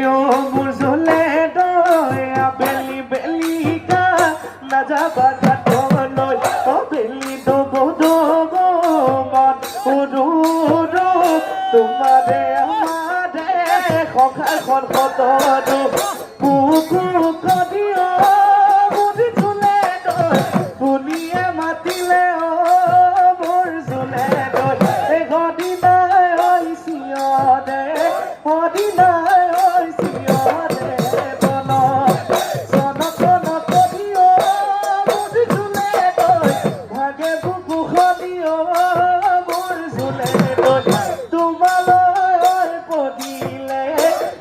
মোৰ জলে দয়া বেলি বেলিকা নাযাবা ঘাটলৈ বেলি ডুব ডুব মন উৰু তোমাৰে আমাৰে সংসাৰখন কতনো বুকু কদিও বুজি জলে দয় শুনিয়ে মাতিলে মোৰ জলে দয় সদিনাই ঐচিয়ৰে সদিনাই ঐচিয়ৰে বন জন জন কদিও বুজি জলে দয় ভাগে বুকু সদিও মোৰ জলে দয় তোমালৈ পদিলে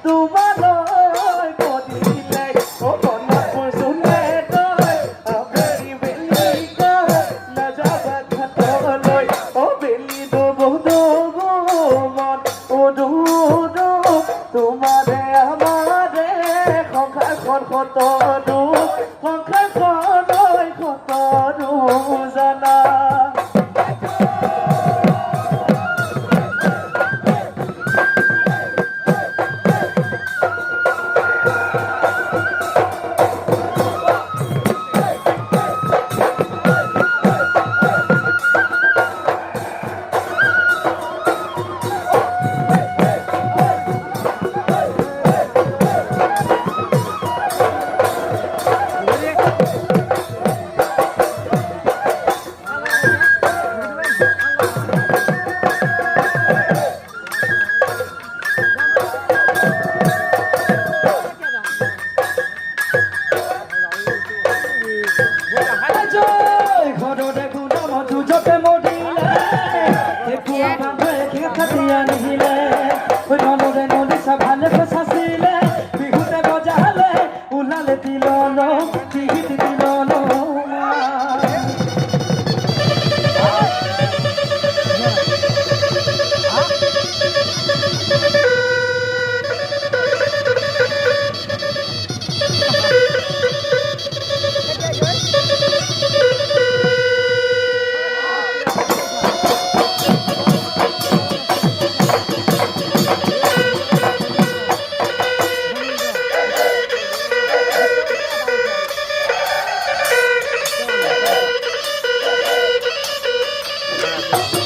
তোমালৈ পদিলে বনপুৰ জলে দয় বেলি বেলিকা নাযাবা ঘাটলৈ বেলি ডুব ডুব মন উদু তোমাৰে আমাৰে সংসাৰখন কতনো সংসাৰখনৈ কতনো জানা ঘৰতে গুণা মধু জপে মদিলে কাটিয়া নিহিলে